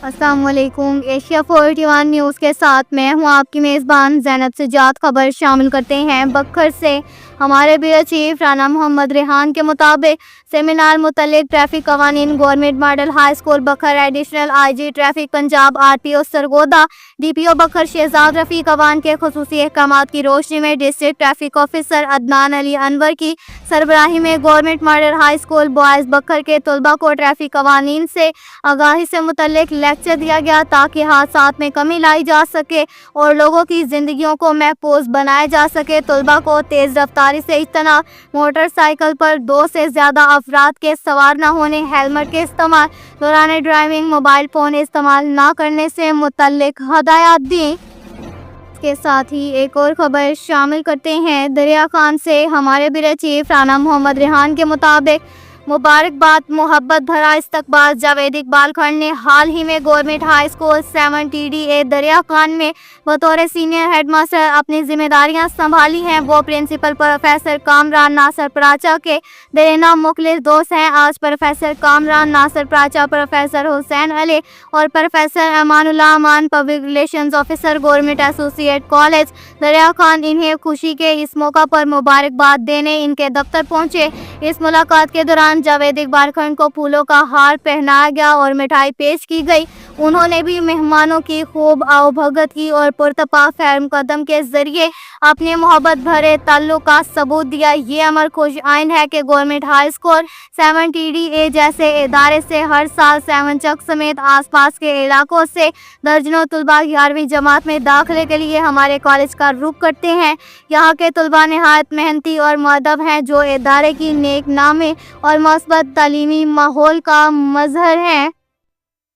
السلام علیکم۔ Asia 41 news کے ساتھ میں ہوں آپ کی میزبان زینب سجاد۔ خبر شامل کرتے ہیں بکھر سے۔ ہمارے بیورو چیف رانا محمد ریحان کے مطابق سیمینار متعلق ٹریفک قوانین government model high school Bhakkar, additional I G traffic Punjab R T O Sargodha, D P O Bhakkar Shahzad رفیق عوان کے خصوصی احکامات کی روشنی میں ڈسٹرکٹ ٹریفک آفیسر عدنان علی انور کی سربراہی میں government model high school boys بکھر کے طلباء کو ٹریفک قوانین سے آگاہی سے متعلق لیکچر دیا گیا تاکہ حادثات میں کمی لائی جا سکے اور لوگوں کی زندگیوں کو محفوظ بنایا جا سکے۔ طلباء کو تیز رفتاری سے اجتناب، موٹر سائیکل پر 2 سے زیادہ افراد کے سوار نہ ہونے، ہیلمٹ کے استعمال دوران ڈرائیونگ، موبائل فون استعمال نہ کرنے سے متعلق ہدایات دیں۔ اس کے ساتھ ہی ایک اور خبر شامل کرتے ہیں دریا خان سے۔ ہمارے بیورو چیف رانا محمد ریحان کے مطابق مبارکباد محبت بھرا استقبال جاوید اقبال کھنڈ نے حال ہی میں government high school 7 T D A دریا خان میں بطور سینئر ہیڈ ماسٹر اپنی ذمہ داریاں سنبھالی ہیں۔ وہ پرنسپل پروفیسر کامران ناصر پراچا کے دیرینہ مخلص دوست ہیں۔ آج پروفیسر کامران ناصر پراچا، پروفیسر حسین علی اور پروفیسر امان اللہ امان public relations officer government associate college دریا خان انہیں خوشی کے اس موقع پر مبارکباد دینے ان کے دفتر پہنچے۔ اس ملاقات کے دوران جاوید اقبال کھنڈ کو پھولوں کا ہار پہنایا گیا اور مٹھائی پیش کی گئی۔ انہوں نے بھی مہمانوں کی خوب آؤبھگت کی اور پرتپاک خیر مقدم کے ذریعے اپنے محبت بھرے تعلق کا ثبوت دیا۔ یہ امر خوش آئند ہے کہ government high school 7 T D A جیسے ادارے سے ہر سال 7 چک سمیت آس پاس کے علاقوں سے درجنوں طلباء 11ویں جماعت میں داخلے کے لیے ہمارے کالج کا رخ کرتے ہیں۔ یہاں کے طلباء نہایت محنتی اور مؤدب ہیں جو ادارے کی نیک نامی اور مثبت تعلیمی ماحول کا مظہر ہیں۔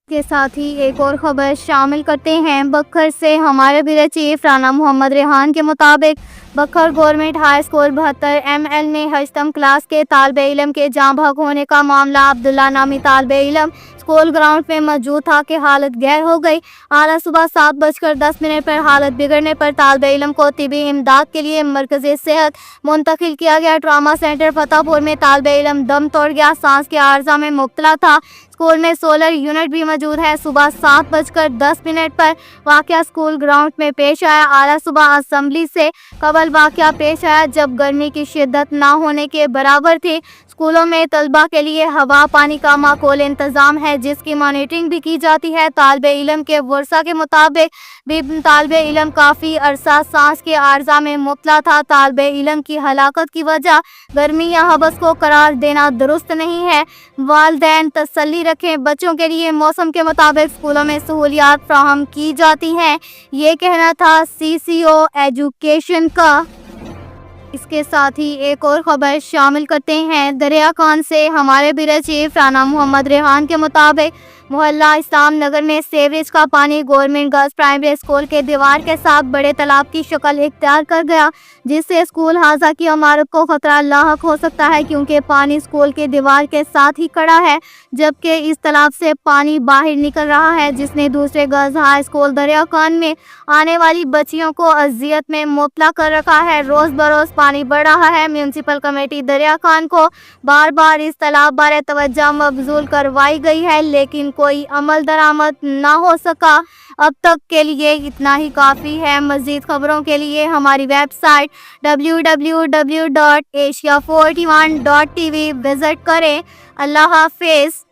کے ساتھ ہی ایک اور خبر شامل کرتے ہیں بکھر سے۔ ہمارے بیورو چیف رانا محمد ریحان کے مطابق بکھر گورنمنٹ ہائی اسکول 72 ML میں ہشتم کلاس کے طالب علم کے جاں بحق ہونے کا معاملہ عبداللہ نامی طالب علم اسکول گراؤنڈ میں موجود تھا کہ حالت گیر ہو گئی۔ اعلیٰ صبح 7:10 پر حالت بگڑنے پر طالب علم کو طبی امداد کے لیے مرکزِ صحت منتقل کیا گیا۔ ٹراما سینٹر فتح پور میں طالب علم دم توڑ گیا، سانس کے عارضہ میں مبتلا تھا۔ اسکول میں سولر یونٹ بھی موجود ہے۔ صبح 7:10 پر واقعہ اسکول گراؤنڈ میں پیش آیا۔ اعلیٰ صبح اسمبلی سے قبل واقعہ پیش آیا جب گرمی کی شدت نہ ہونے کے برابر تھی۔ اسکولوں میں طلباء کے لیے ہوا پانی کا معقول انتظام ہے جس کی مانیٹرنگ بھی کی جاتی ہے۔ طالب علم کے ورثاء کے مطابق بھی طالب علم کافی عرصہ سانس کے عارضہ میں مبتلا تھا۔ طالب علم کی ہلاکت کی وجہ گرمی یا حبس کو قرار دینا درست نہیں ہے۔ والدین تسلی رکھیں، بچوں کے لیے موسم کے مطابق اسکولوں میں سہولیات فراہم کی جاتی ہیں، یہ کہنا تھا CCO ایجوکیشن کا۔ اس کے ساتھ ہی ایک اور خبر شامل کرتے ہیں دریا خان سے۔ ہمارے بیورو چیف رانا محمد ریحان کے مطابق محلہ اسلام نگر میں سیوریج کا پانی گورنمنٹ گرلز پرائمری اسکول کے دیوار کے ساتھ بڑے تالاب کی شکل اختیار کر گیا، جس سے اسکول حاضہ کی عمارت کو خطرہ لاحق ہو سکتا ہے کیونکہ پانی اسکول کے دیوار کے ساتھ ہی کھڑا ہے، جبکہ اس تالاب سے پانی باہر نکل رہا ہے جس نے دوسرے گرلز ہائی اسکول دریا خان میں آنے والی بچیوں کو اذیت میں مبتلا کر رکھا ہے۔ روز بروز پانی بڑھ رہا ہے۔ میونسپل کمیٹی دریا خان کو بار بار اس تالاب بارے توجہ مبذول کروائی گئی ہے لیکن کوئی عمل درآمد نہ ہو سکا۔ اب تک کے لیے اتنا ہی کافی ہے۔ مزید خبروں کے لیے ہماری ویب سائٹ www.asia41.tv وزٹ کریں۔ اللہ حافظ۔